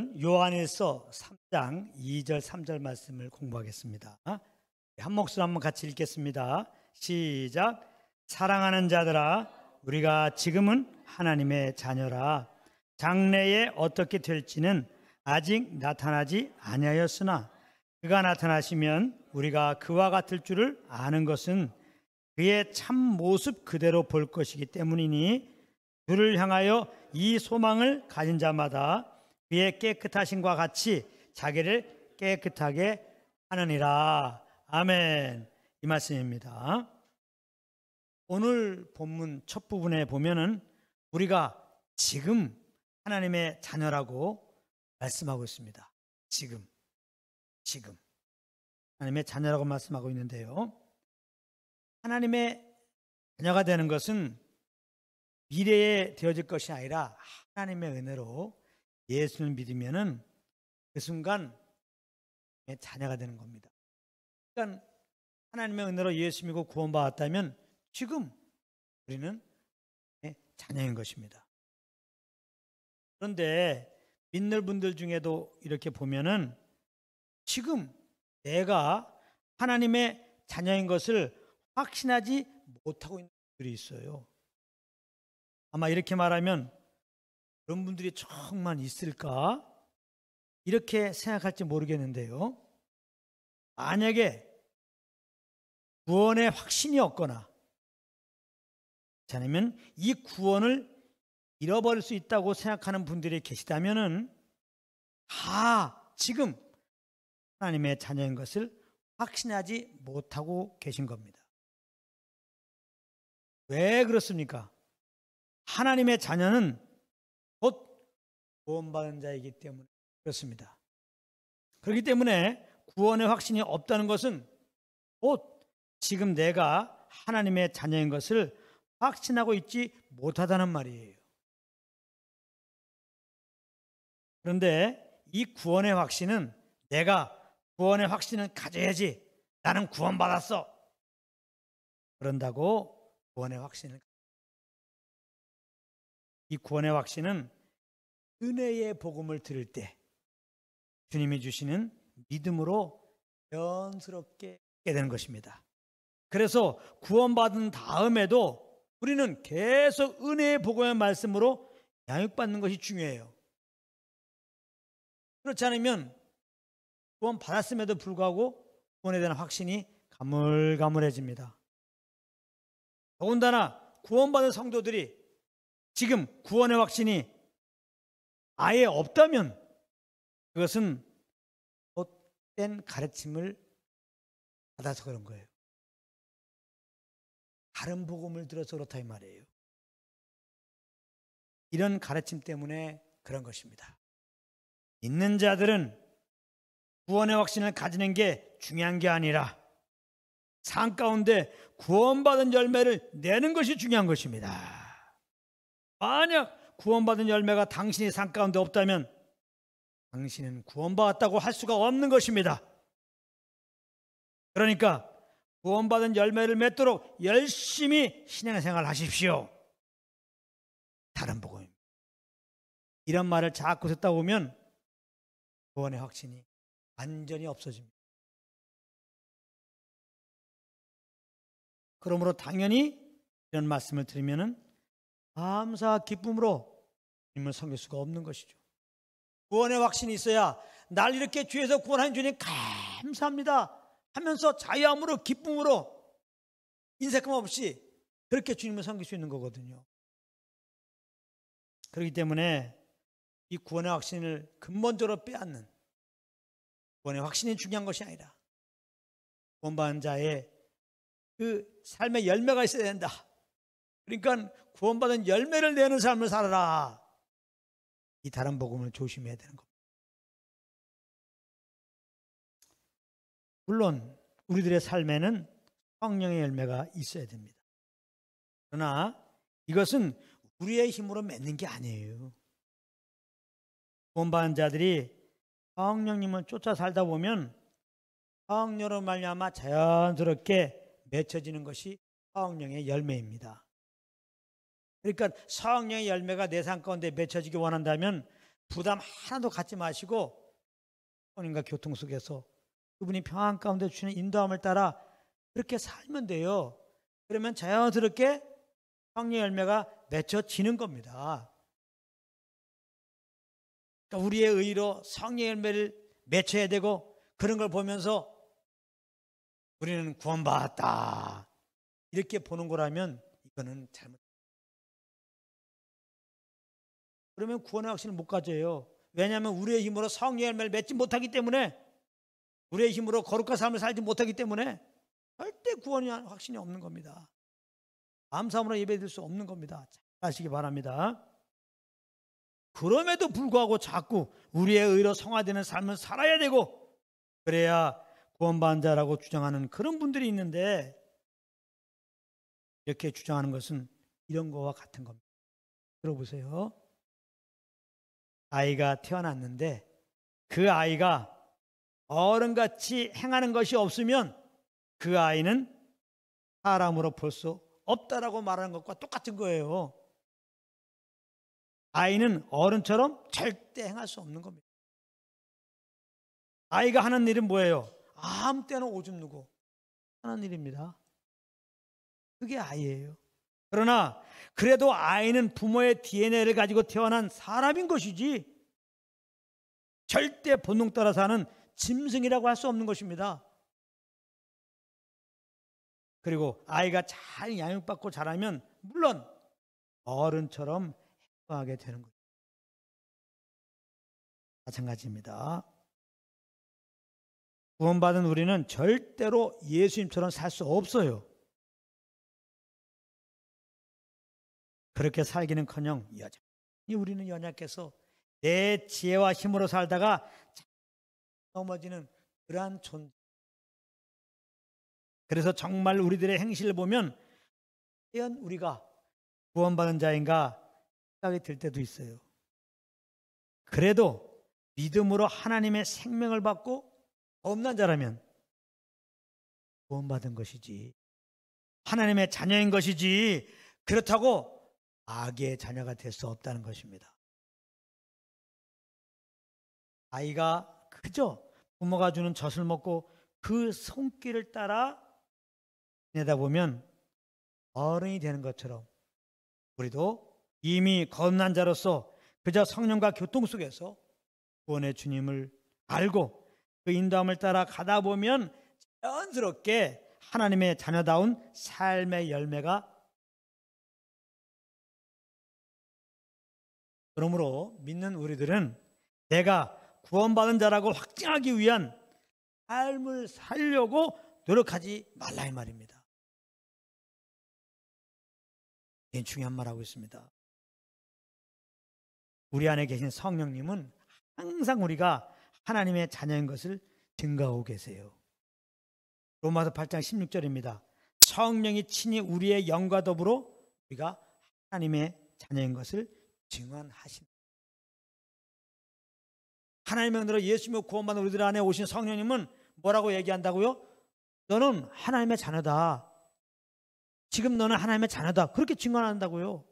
오늘은 요한일서 3장 2절 3절 말씀을 공부하겠습니다. 한 목소리 한번 같이 읽겠습니다. 시작. 사랑하는 자들아, 우리가 지금은 하나님의 자녀라. 장래에 어떻게 될지는 아직 나타나지 아니하였으나 그가 나타나시면 우리가 그와 같을 줄을 아는 것은 그의 참 모습 그대로 볼 것이기 때문이니 주를 향하여 이 소망을 가진 자마다 그의 깨끗하심과 같이 자기를 깨끗하게 하느니라. 아멘. 이 말씀입니다. 오늘 본문 첫 부분에 보면은 우리가 지금 하나님의 자녀라고 말씀하고 있습니다. 지금 하나님의 자녀라고 말씀하고 있는데요, 하나님의 자녀가 되는 것은 미래에 되어질 것이 아니라 하나님의 은혜로 예수를 믿으면은 그 순간 자녀가 되는 겁니다. 그러니까 하나님의 은혜로 예수 믿고 구원받았다면 지금 우리는 자녀인 것입니다. 그런데 믿는 분들 중에도 이렇게 보면은 지금 내가 하나님의 자녀인 것을 확신하지 못하고 있는 분들이 있어요. 아마 이렇게 말하면 그런 분들이 정말 있을까? 이렇게 생각할지 모르겠는데요, 만약에 구원의 확신이 없거나 아니면 이 구원을 잃어버릴 수 있다고 생각하는 분들이 계시다면은 지금 하나님의 자녀인 것을 확신하지 못하고 계신 겁니다. 왜 그렇습니까? 하나님의 자녀는 곧 구원받은 자이기 때문에 그렇습니다. 그렇기 때문에 구원의 확신이 없다는 것은 곧 지금 내가 하나님의 자녀인 것을 확신하고 있지 못하다는 말이에요. 그런데 이 구원의 확신은 내가 구원의 확신을 가져야지, 나는 구원받았어, 그런다고 구원의 확신을, 이 구원의 확신은 은혜의 복음을 들을 때 주님이 주시는 믿음으로 자연스럽게 깨 되는 것입니다. 그래서 구원받은 다음에도 우리는 계속 은혜의 복음의 말씀으로 양육받는 것이 중요해요. 그렇지 않으면 구원받았음에도 불구하고 구원에 대한 확신이 가물가물해집니다. 더군다나 구원받은 성도들이 지금 구원의 확신이 아예 없다면 그것은 헛된 가르침을 받아서 그런 거예요. 다른 복음을 들어서 그렇다 이 말이에요. 이런 가르침 때문에 그런 것입니다. 믿는 자들은 구원의 확신을 가지는 게 중요한 게 아니라 삶 가운데 구원받은 열매를 내는 것이 중요한 것입니다. 만약 구원받은 열매가 당신의 삶 가운데 없다면 당신은 구원받았다고 할 수가 없는 것입니다. 그러니까 구원받은 열매를 맺도록 열심히 신앙생활 하십시오. 다른 복음입니다. 이런 말을 자꾸 듣다 보면 구원의 확신이 완전히 없어집니다. 그러므로 당연히 이런 말씀을 들으면 감사와 기쁨으로 주님을 섬길 수가 없는 것이죠. 구원의 확신이 있어야 날 이렇게 주에서 구원한 주님 감사합니다 하면서 자유함으로 기쁨으로 인색함 없이 그렇게 주님을 섬길 수 있는 거거든요. 그렇기 때문에 이 구원의 확신을 근본적으로 빼앗는, 구원의 확신이 중요한 것이 아니라 구원받은 자의 그 삶의 열매가 있어야 된다. 그러니까 구원받은 열매를 내는 삶을 살아라. 이 다른 복음을 조심해야 되는 겁니다. 물론 우리들의 삶에는 성령의 열매가 있어야 됩니다. 그러나 이것은 우리의 힘으로 맺는 게 아니에요. 구원받은 자들이 성령님을 쫓아 살다 보면 성령으로 말미암아 자연스럽게 맺혀지는 것이 성령의 열매입니다. 그러니까 성령의 열매가 내 삶 가운데 맺혀지기 원한다면 부담 하나도 갖지 마시고 성령과 교통 속에서 그분이 평안 가운데 주시는 인도함을 따라 그렇게 살면 돼요. 그러면 자연스럽게 성령 열매가 맺혀지는 겁니다. 그러니까 우리의 의로 성령 열매를 맺혀야 되고 그런 걸 보면서 우리는 구원받았다 이렇게 보는 거라면 이거는 잘못. 그러면 구원의 확신을 못 가져요. 왜냐하면 우리의 힘으로 성령 열매를 맺지 못하기 때문에, 우리의 힘으로 거룩한 삶을 살지 못하기 때문에 절대 구원의 확신이 없는 겁니다. 감사함으로 예배드릴 수 없는 겁니다. 잘 아시기 바랍니다. 그럼에도 불구하고 자꾸 우리의 의로 성화되는 삶을 살아야 되고 그래야 구원받은 자라고 주장하는 그런 분들이 있는데, 이렇게 주장하는 것은 이런 거와 같은 겁니다. 들어보세요. 아이가 태어났는데 그 아이가 어른같이 행하는 것이 없으면 그 아이는 사람으로 볼 수 없다라고 말하는 것과 똑같은 거예요. 아이는 어른처럼 절대 행할 수 없는 겁니다. 아이가 하는 일은 뭐예요? 아무 때나 오줌 누고 하는 일입니다. 그게 아이예요. 그러나 그래도 아이는 부모의 DNA를 가지고 태어난 사람인 것이지 절대 본능 따라 사는 짐승이라고 할 수 없는 것입니다. 그리고 아이가 잘 양육받고 자라면 물론 어른처럼 행동하게 되는 거죠. 마찬가지입니다. 구원받은 우리는 절대로 예수님처럼 살 수 없어요. 그렇게 살기는커녕 여전히 우리는 연약해서 내 지혜와 힘으로 살다가 넘어지는 그러한 존재. 그래서 정말 우리들의 행실을 보면 과연 우리가 구원받은 자인가 생각이 들 때도 있어요. 그래도 믿음으로 하나님의 생명을 받고 거듭난 자라면 구원받은 것이지, 하나님의 자녀인 것이지, 그렇다고 악의 자녀가 될 수 없다는 것입니다. 아이가 그저 부모가 주는 젖을 먹고 그 손길을 따라 지내다 보면 어른이 되는 것처럼 우리도 이미 거듭난 자로서 그저 성령과 교통 속에서 구원의 주님을 알고 그 인도함을 따라 가다 보면 자연스럽게 하나님의 자녀다운 삶의 열매가. 그러므로 믿는 우리들은 내가 구원받은 자라고 확증하기 위한 삶을 살려고 노력하지 말라 이 말입니다. 이게 중요한 말하고 있습니다. 우리 안에 계신 성령님은 항상 우리가 하나님의 자녀인 것을 증거하고 계세요. 로마서 8장 16절입니다. 성령이 친히 우리의 영과 더불어 우리가 하나님의 자녀인 것을 증언하신다. 하나님의 은혜로 예수님을 구원받은 우리들 안에 오신 성령님은 뭐라고 얘기한다고요? 너는 하나님의 자녀다. 지금 너는 하나님의 자녀다. 그렇게 증언한다고요.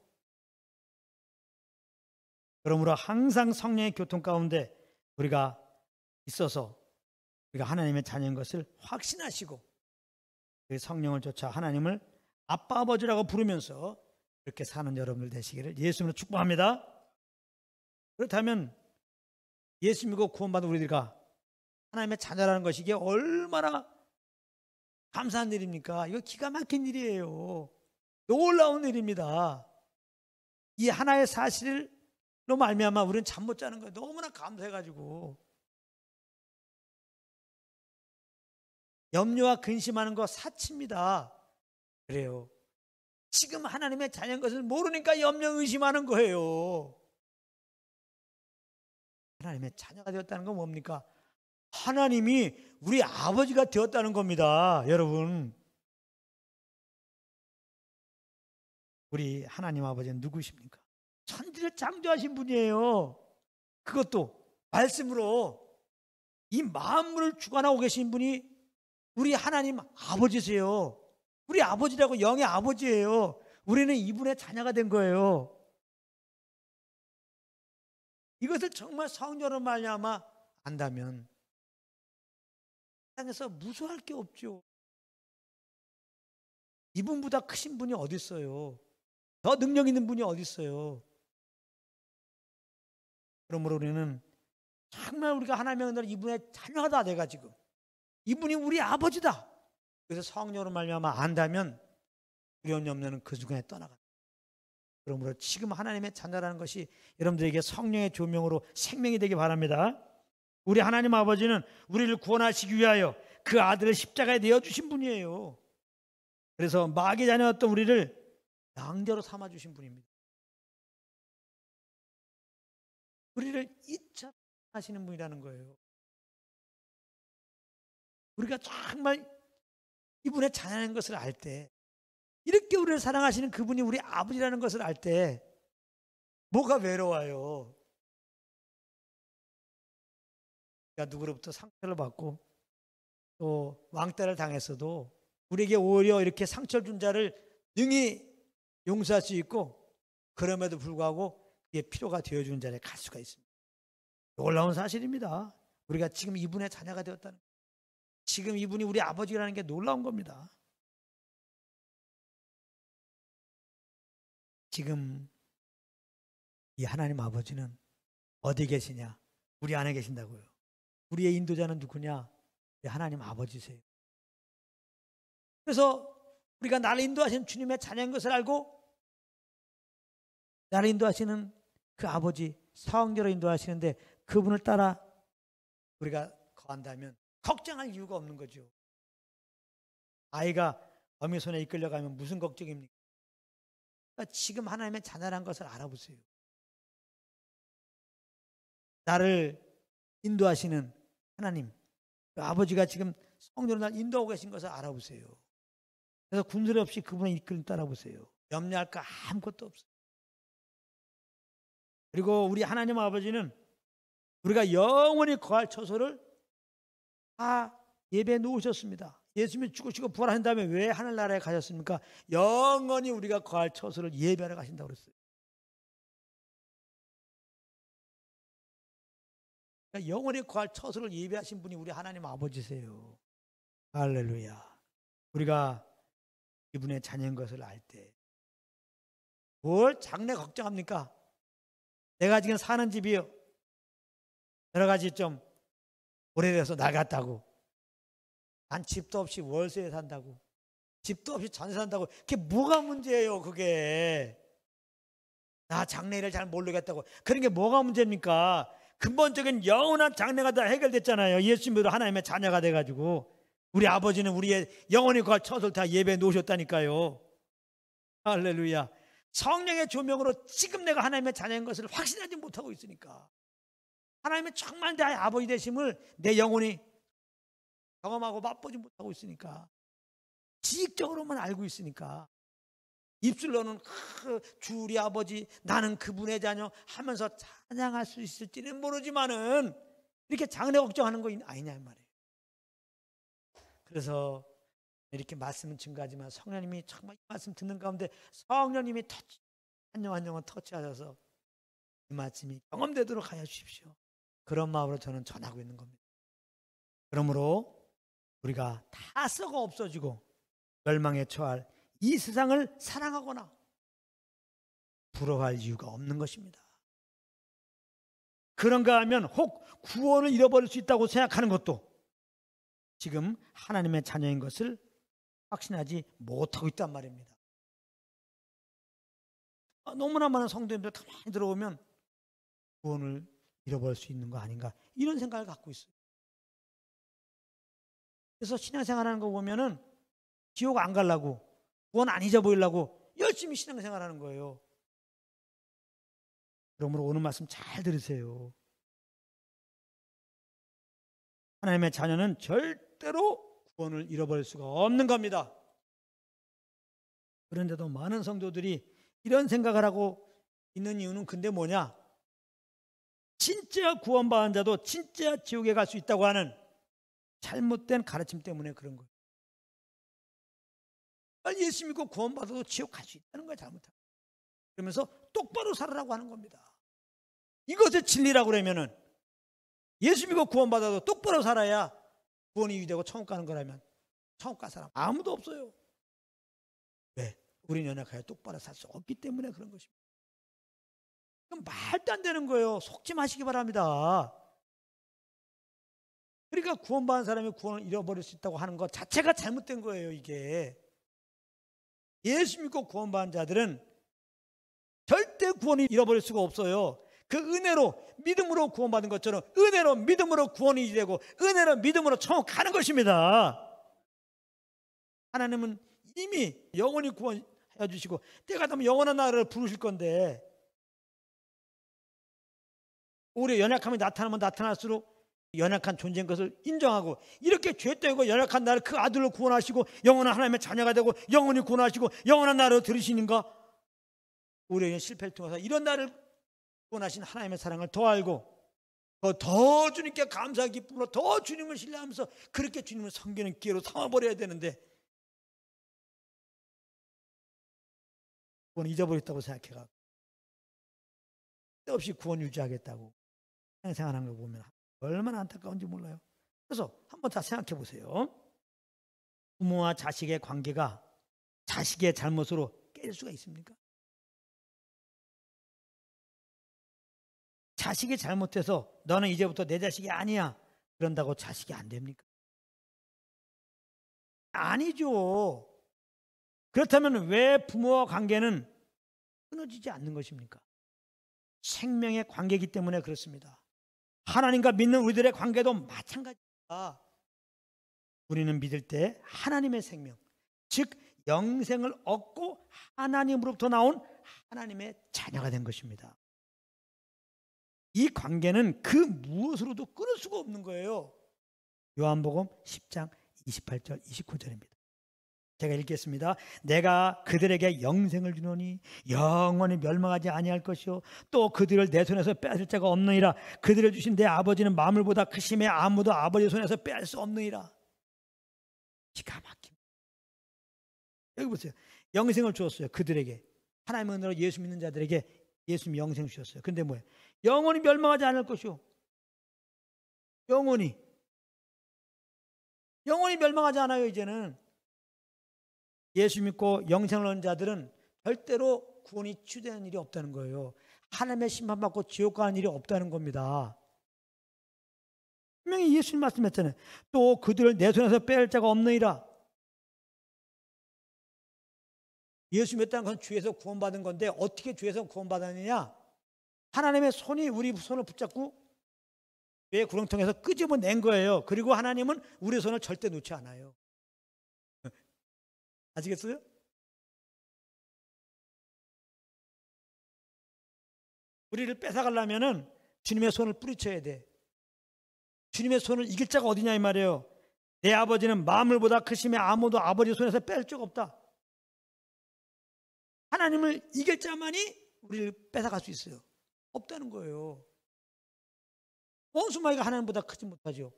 그러므로 항상 성령의 교통 가운데 우리가 있어서 우리가 하나님의 자녀인 것을 확신하시고 그 성령을 쫓아 하나님을 아빠 아버지라고 부르면서 그렇게 사는 여러분들 되시기를 예수님으로 축복합니다. 그렇다면 예수 믿고 구원받은 우리들과 하나님의 자녀라는 것이 이게 얼마나 감사한 일입니까? 이거 기가 막힌 일이에요. 놀라운 일입니다. 이 하나의 사실로 말미암아 우리는 잠 못 자는 거예요. 너무나 감사해가지고. 염려와 근심하는 거 사치입니다. 그래요. 지금 하나님의 자녀인 것을 모르니까 염려 의심하는 거예요. 하나님의 자녀가 되었다는 건 뭡니까? 하나님이 우리 아버지가 되었다는 겁니다. 여러분, 우리 하나님 아버지는 누구십니까? 천지를 창조하신 분이에요. 그것도 말씀으로 이 만물을 주관하고 계신 분이 우리 하나님 아버지세요. 우리 아버지라고 영의 아버지예요. 우리는 이분의 자녀가 된 거예요. 이것을 정말 성령으로 말미암아 안다면 세상에서 무서워할 게 없죠. 이분보다 크신 분이 어디 있어요? 더 능력 있는 분이 어디 있어요? 그러므로 우리는 정말 우리가 하나님의 은혜로 이분의 자녀다, 내가 지금 이분이 우리 아버지다. 그래서 성령으로 말미암아 안다면 두려운 염려는 그 순간에 떠나간다. 그러므로 지금 하나님의 자녀라는 것이 여러분들에게 성령의 조명으로 생명이 되기 바랍니다. 우리 하나님 아버지는 우리를 구원하시기 위하여 그 아들을 십자가에 내어주신 분이에요. 그래서 마귀의 자녀였던 우리를 양자로 삼아주신 분입니다. 우리를 이처하시는 분이라는 거예요. 우리가 정말 이분의 자녀인 것을 알 때, 이렇게 우리를 사랑하시는 그분이 우리 아버지라는 것을 알 때 뭐가 외로워요? 우리가 누구로부터 상처를 받고 또 왕따를 당했어도 우리에게 오히려 이렇게 상처를 준 자를 능히 용서할 수 있고, 그럼에도 불구하고 그게 필요가 되어주는 자리에 갈 수가 있습니다. 놀라운 사실입니다. 우리가 지금 이분의 자녀가 되었다는, 지금 이분이 우리 아버지라는 게 놀라운 겁니다. 지금 이 하나님 아버지는 어디 계시냐? 우리 안에 계신다고요. 우리의 인도자는 누구냐? 하나님 아버지세요. 그래서 우리가 나를 인도하시는 주님의 자녀인 것을 알고 나를 인도하시는 그 아버지, 성령으로 인도하시는데 그분을 따라 우리가 거한다면 걱정할 이유가 없는 거죠. 아이가 어미 손에 이끌려가면 무슨 걱정입니까? 그러니까 지금 하나님의 자녀라는 것을 알아보세요. 나를 인도하시는 하나님, 그 아버지가 지금 성령으로 날 인도하고 계신 것을 알아보세요. 그래서 군소리 없이 그분의 이끌림 따라보세요. 염려할 거 아무것도 없어요. 그리고 우리 하나님 아버지는 우리가 영원히 거할 처소를 다 예배해 놓으셨습니다. 예수님이 죽으시고 부활한 다음에 왜 하늘나라에 가셨습니까? 영원히 우리가 거할 처소를 예배하러 가신다고 그랬어요. 그러니까 영원히 거할 처소를 예배하신 분이 우리 하나님 아버지세요. 할렐루야. 우리가 이분의 자녀인 것을 알 때 뭘 장래 걱정합니까? 내가 지금 사는 집이요, 여러 가지 좀 오래돼서 낡았다고, 난 집도 없이 월세에 산다고, 집도 없이 전세 산다고, 그게 뭐가 문제예요? 그게 나 장래를 잘 모르겠다고, 그런 게 뭐가 문제입니까? 근본적인 영원한 장래가 다 해결됐잖아요. 예수님으로 하나님의 자녀가 돼가지고 우리 아버지는 우리의 영원히 거할 처소를 다 예배해 놓으셨다니까요. 할렐루야. 성령의 조명으로 지금 내가 하나님의 자녀인 것을 확신하지 못하고 있으니까, 하나님의 정말 내 아버지 되심을 내 영혼이 경험하고 맛보지 못하고 있으니까, 지식적으로만 알고 있으니까 입술로는 주 우리 아버지, 나는 그분의 자녀 하면서 찬양할 수 있을지는 모르지만은 이렇게 장래 걱정하는 거 아니냐 이 말이에요. 그래서 이렇게 말씀은 증가하지만 성령님이 정말 이 말씀 듣는 가운데 성령님이 한 영 한 영은 터치하셔서 이 말씀이 경험되도록 하여 주십시오. 그런 마음으로 저는 전하고 있는 겁니다. 그러므로 우리가 다 썩어 없어지고 멸망에 처할 이 세상을 사랑하거나 부러워할 이유가 없는 것입니다. 그런가 하면 혹 구원을 잃어버릴 수 있다고 생각하는 것도 지금 하나님의 자녀인 것을 확신하지 못하고 있단 말입니다. 너무나 많은 성도님들 가만히 들어오면 구원을 잃어버릴 수 있는 거 아닌가, 이런 생각을 갖고 있어요. 그래서 신앙생활하는 거 보면은 지옥 안 가려고, 구원 안 잊어버리려고 열심히 신앙생활하는 거예요. 그러므로 오늘 말씀 잘 들으세요. 하나님의 자녀는 절대로 구원을 잃어버릴 수가 없는 겁니다. 그런데도 많은 성도들이 이런 생각을 하고 있는 이유는 근데 뭐냐? 진짜 구원받은 자도 진짜 지옥에 갈 수 있다고 하는 잘못된 가르침 때문에 그런 거예요. 예수 믿고 구원받아도 지옥 갈 수 있다는 거야, 잘못하면. 그러면서 똑바로 살으라고 하는 겁니다. 이것을 진리라고 그러면은 예수 믿고 구원받아도 똑바로 살아야 구원이 유지되고 천국 가는 거라면 천국 갈 사람 아무도 없어요. 왜? 우리는 연약하여 똑바로 살 수 없기 때문에 그런 것입니다. 그럼 말도 안 되는 거예요. 속지 마시기 바랍니다. 그러니까 구원받은 사람이 구원을 잃어버릴 수 있다고 하는 것 자체가 잘못된 거예요. 이게 예수 믿고 구원받은 자들은 절대 구원을 잃어버릴 수가 없어요. 그 은혜로 믿음으로 구원받은 것처럼 은혜로 믿음으로 구원이 되고 은혜로 믿음으로 천국 가는 것입니다. 하나님은 이미 영원히 구원해 주시고 때가 되면 영원한 나라를 부르실 건데 우리의 연약함이 나타나면 나타날수록 연약한 존재인 것을 인정하고 이렇게 죄 때고 연약한 나를 그 아들로 구원하시고 영원한 하나님의 자녀가 되고 영원히 구원하시고 영원한 나라로 들으시는가? 우리의 실패를 통해서 이런 나를 구원하신 하나님의 사랑을 더 알고 더 주님께 감사의 기쁨으로 더 주님을 신뢰하면서 그렇게 주님을 섬기는 기회로 삼아버려야 되는데 구원 잊어버렸다고 생각해가 없이 구원 유지하겠다고 생각하는 걸 보면 얼마나 안타까운지 몰라요. 그래서 한번 다 생각해 보세요. 부모와 자식의 관계가 자식의 잘못으로 깰 수가 있습니까? 자식이 잘못해서 너는 이제부터 내 자식이 아니야 그런다고 자식이 안 됩니까? 아니죠. 그렇다면 왜 부모와 관계는 끊어지지 않는 것입니까? 생명의 관계이기 때문에 그렇습니다. 하나님과 믿는 우리들의 관계도 마찬가지입니다. 우리는 믿을 때 하나님의 생명, 즉 영생을 얻고 하나님으로부터 나온 하나님의 자녀가 된 것입니다. 이 관계는 그 무엇으로도 끊을 수가 없는 거예요. 요한복음 10장 28절 29절입니다. 제가 읽겠습니다. 내가 그들에게 영생을 주노니 영원히 멸망하지 아니할 것이요 또 그들을 내 손에서 빼앗을 자가 없느니라. 그들을 주신 내 아버지는 만물보다 크심에 아무도 아버지 손에서 빼앗을 수 없느니라. 기가 막힙니다. 여기 보세요. 영생을 주었어요. 그들에게. 하나님의 은혜로 예수 믿는 자들에게 예수님이 영생 주셨어요. 근데 뭐예요? 영원히 멸망하지 않을 것이요 영원히 멸망하지 않아요. 이제는 예수 믿고 영생을 얻는 자들은 절대로 구원이 취되는 일이 없다는 거예요. 하나님의 심판받고 지옥 가는 일이 없다는 겁니다. 분명히 예수님 말씀했잖아요. 또 그들을 내 손에서 빼앗을 자가 없느니라. 예수 믿었다는 건 주에서 구원받은 건데 어떻게 주에서 구원받았느냐? 하나님의 손이 우리 손을 붙잡고 죄의 구렁텅이에서 끄집어낸 거예요. 그리고 하나님은 우리 손을 절대 놓지 않아요. 아시겠어요? 우리를 뺏어가려면은 주님의 손을 뿌리쳐야 돼. 주님의 손을 이길 자가 어디냐 이 말이에요. 내 아버지는 만물보다 크심에 아무도 아버지 손에서 뺄 적 없다. 하나님을 이길 자만이 우리를 뺏어갈 수 있어요. 없다는 거예요. 원수마귀가 하나님보다 크지 못하죠.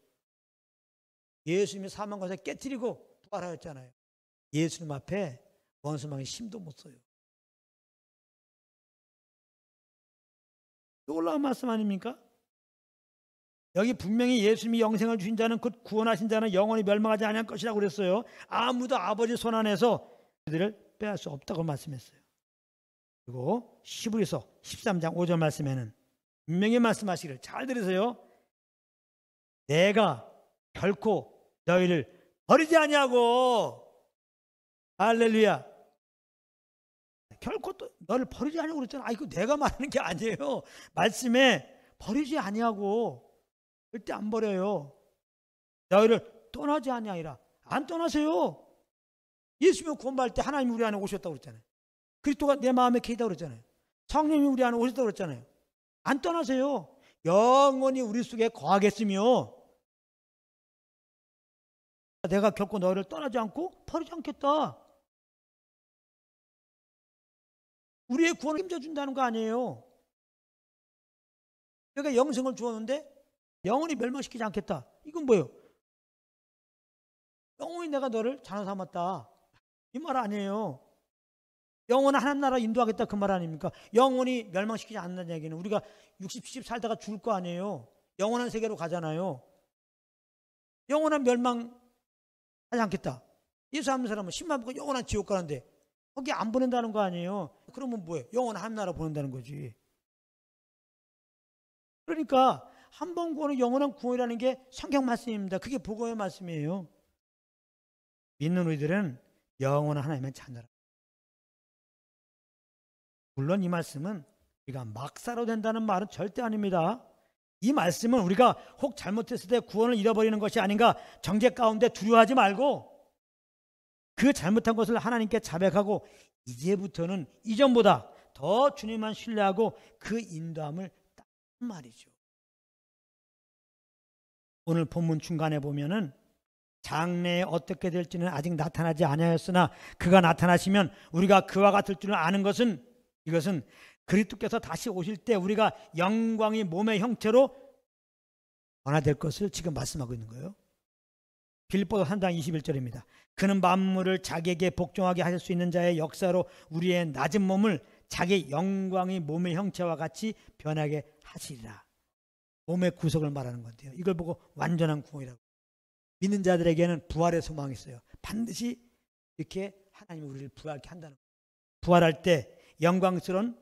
예수님이 사망 것을 깨뜨리고 부활하였잖아요. 예수님 앞에 원수마귀 힘도 못 써요. 놀라운 말씀 아닙니까? 여기 분명히 예수님이 영생을 주신 자는 곧 구원하신 자는 영원히 멸망하지 않을 것이라고 그랬어요. 아무도 아버지 손 안에서 그들을 빼앗을 수 없다고 말씀했어요. 그리고 히브리서 13장 5절 말씀에는 분명히 말씀하시기를 잘 들으세요. 내가 결코 너희를 버리지 아니하고 할렐루야. 결코 또 너를 버리지 아니하고 그랬잖아. 이거 내가 말하는 게 아니에요. 말씀에 버리지 아니하고 절대 안 버려요. 너희를 떠나지 아니하리라. 안 떠나세요. 예수님을 구원받을 때 하나님이 우리 안에 오셨다고 그랬잖아요. 그리스도가 내 마음에 계시다고 그랬잖아요. 성령님이 우리 안에 오셨다고 그랬잖아요. 안 떠나세요. 영원히 우리 속에 거하겠으며 내가 결코 너희를 떠나지 않고 버리지 않겠다. 우리의 구원을 힘줘준다는 거 아니에요. 내가 영생을 주었는데 영원히 멸망시키지 않겠다. 이건 뭐예요? 영원히 내가 너를 자녀 삼았다. 이 말 아니에요. 영원한 하나님 나라 인도하겠다 그 말 아닙니까? 영원히 멸망시키지 않는다는 얘기는 우리가 60, 70 살다가 죽을 거 아니에요. 영원한 세계로 가잖아요. 영원한 멸망하지 않겠다. 예수 안 믿는 사람은 10만 보고 영원한 지옥 가는데 거기 안 보낸다는 거 아니에요. 그러면 뭐예요? 영원한 하나님 나라 보낸다는 거지. 그러니까 한 번 구원은 영원한 구원이라는 게 성경 말씀입니다. 그게 복음의 말씀이에요. 믿는 우리들은 영원한 하나님의 자녀라. 물론 이 말씀은 우리가 막사로 된다는 말은 절대 아닙니다. 이 말씀은 우리가 혹 잘못했을 때 구원을 잃어버리는 것이 아닌가 정죄 가운데 두려워하지 말고 그 잘못한 것을 하나님께 자백하고 이제부터는 이전보다 더 주님만 신뢰하고 그 인도함을 따르는 말이죠. 오늘 본문 중간에 보면은 장래에 어떻게 될지는 아직 나타나지 아니하였으나 그가 나타나시면 우리가 그와 같을 줄을 아는 것은 이것은 그리스도께서 다시 오실 때 우리가 영광이 몸의 형체로 변화될 것을 지금 말씀하고 있는 거예요. 빌립보서 3장 21절입니다. 그는 만물을 자기에게 복종하게 하실 수 있는 자의 역사로 우리의 낮은 몸을 자기 영광이 몸의 형체와 같이 변하게 하시리라. 몸의 구속을 말하는 건데요. 이걸 보고 완전한 구원이라고. 믿는 자들에게는 부활의 소망이 있어요. 반드시 이렇게 하나님이 우리를 부활케 한다는 거예요. 부활할 때 영광스러운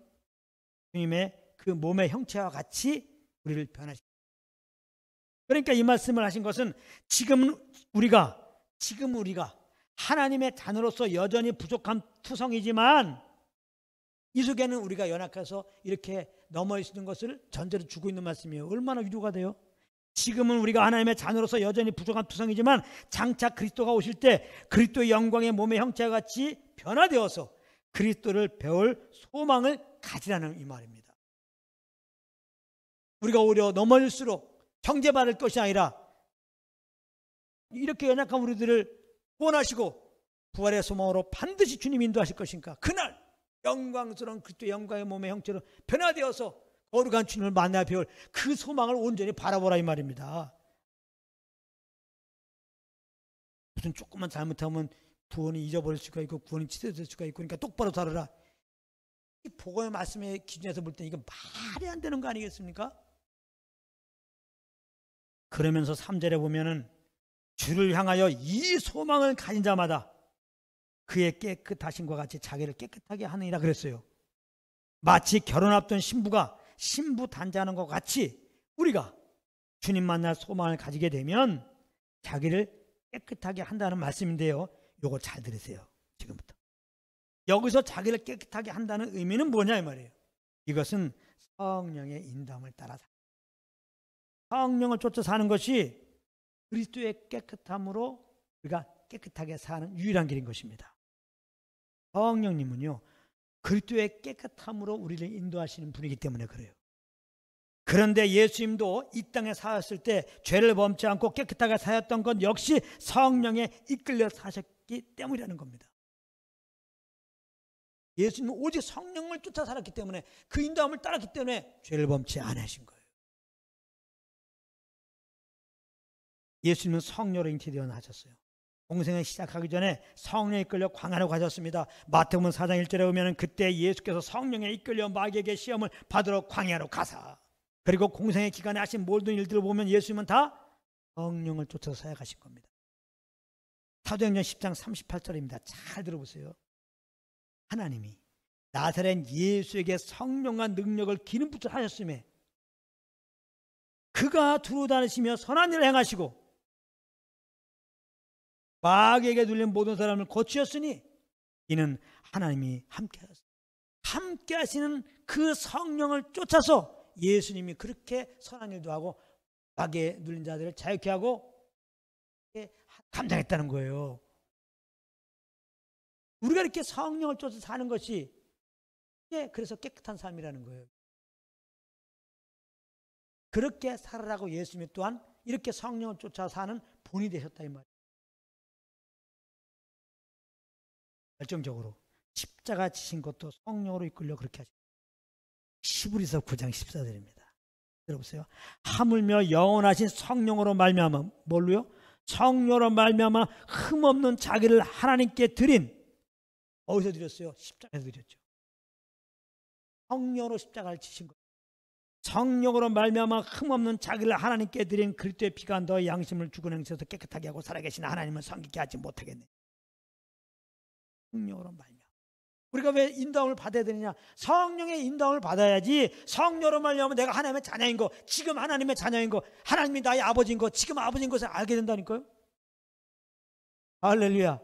주님의 그 몸의 형체와 같이 우리를 변화시킵니다. 그러니까 이 말씀을 하신 것은 지금 우리가 하나님의 자녀로서 여전히 부족한 투성이지만 이 속에는 우리가 연약해서 이렇게 넘어 있는 것을 전제로 주고 있는 말씀이에요. 얼마나 위로가 돼요? 지금은 우리가 하나님의 자녀로서 여전히 부족한 투성이지만 장차 그리스도가 오실 때 그리스도의 영광의 몸의 형체와 같이 변화되어서 그리스도를 배울 소망을 가지라는 이 말입니다. 우리가 오히려 넘어질수록 정죄받을 것이 아니라 이렇게 연약한 우리들을 구원하시고 부활의 소망으로 반드시 주님이 인도하실 것인가. 그날 영광스러운 그리스도의 영광의 몸의 형체로 변화되어서 거룩한 주님을 만나 배울 그 소망을 온전히 바라보라 이 말입니다. 무슨 조금만 잘못하면 구원이 잊어버릴 수가 있고 구원이 취소될 수가 있고 그러니까 똑바로 살아라. 이 복음의 말씀의 기준에서 볼 때 이거 말이 안 되는 거 아니겠습니까? 그러면서 3절에 보면은 주를 향하여 이 소망을 가진 자마다 그의 깨끗하심과 같이 자기를 깨끗하게 하느니라 그랬어요. 마치 결혼 앞둔 신부가 신부 단장하는 것 같이 우리가 주님 만날 소망을 가지게 되면 자기를 깨끗하게 한다는 말씀인데요. 요거 잘 들으세요. 지금부터. 여기서 자기를 깨끗하게 한다는 의미는 뭐냐 이 말이에요. 이것은 성령의 인도함을 따라 성령을 쫓아 사는 것이 그리스도의 깨끗함으로 우리가 깨끗하게 사는 유일한 길인 것입니다. 성령님은요 그리스도의 깨끗함으로 우리를 인도하시는 분이기 때문에 그래요. 그런데 예수님도 이 땅에 사셨을 때 죄를 범치 않고 깨끗하게 사셨던 것 역시 성령에 이끌려 사셨기 때문이라는 겁니다. 예수님은 오직 성령을 쫓아 살았기 때문에 그 인도함을 따랐기 때문에 죄를 범치 않으신 거예요. 예수님은 성령으로 잉태되어 나셨어요. 공생을 시작하기 전에 성령에 이끌려 광야로 가셨습니다. 마태복음 4장 1절에 보면 그때 예수께서 성령에 이끌려 마귀에게 시험을 받으러 광야로 가사 그리고 공생의 기간에 하신 모든 일들을 보면 예수님은 다 성령을 쫓아서 사역하신 겁니다. 사도행전 10장 38절입니다. 잘 들어보세요. 하나님이 나사렛 예수에게 성령과 능력을 기름 붓게 하셨음에 그가 두루 다니시며 선한 일을 행하시고 마귀에게 눌린 모든 사람을 고치셨으니 이는 하나님이 함께 하셨습니다. 함께 하시는 그 성령을 쫓아서 예수님이 그렇게 선한 일도 하고 마귀에 눌린 자들을 자유케 하고 감당했다는 거예요. 우리가 이렇게 성령을 쫓아서 사는 것이 그래서 깨끗한 삶이라는 거예요. 그렇게 살아라고 예수님이 또한 이렇게 성령을 쫓아 사는 본이 되셨다 이 말이에요. 결정적으로 십자가 지신 것도 성령으로 이끌려 그렇게 하십니다. 히브리서 9장 14절입니다. 들어보세요. 하물며 영원하신 성령으로 말미암아 뭘로요? 성령으로 말미암아 흠없는 자기를 하나님께 드린 어디서 드렸어요? 십자가에서 드렸죠. 성령으로 십자가를 지신 거예요. 성령으로 말미암아 흠없는 자기를 하나님께 드린 그리스도의 피가 너의 양심을 죽은 행실에서 깨끗하게 하고 살아계신 하나님을 섬기게 하지 못하겠네. 성령으로 말미암아. 우리가 왜 인도함을 받아야 되느냐? 성령의 인도함을 받아야지. 성령으로 말미암아 내가 하나님의 자녀인 거, 지금 하나님의 자녀인 거, 하나님이 나의 아버지인 거, 지금 아버지인 것을 알게 된다니까요. 할렐루야.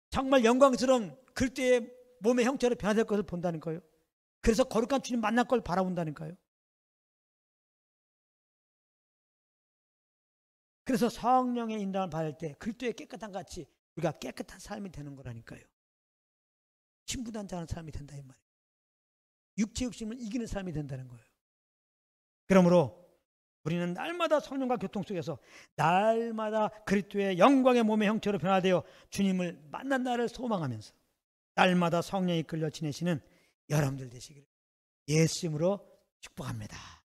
정말 영광스러운 그리스도의 몸의 형태로 변화될 것을 본다니까요. 그래서 거룩한 주님 만날 걸 바라본다니까요. 그래서 성령의 인도함을 받을 때 그리스도의 깨끗한 같이 우리가 깨끗한 삶이 되는 거라니까요. 신부단장하는 삶이 된다 이 말이에요. 육체 욕심을 이기는 삶이 된다는 거예요. 그러므로 우리는 날마다 성령과 교통 속에서 날마다 그리스도의 영광의 몸의 형체로 변화되어 주님을 만난 날을 소망하면서 날마다 성령이 끌려 지내시는 여러분들 되시기를 예수 이름으로 축복합니다.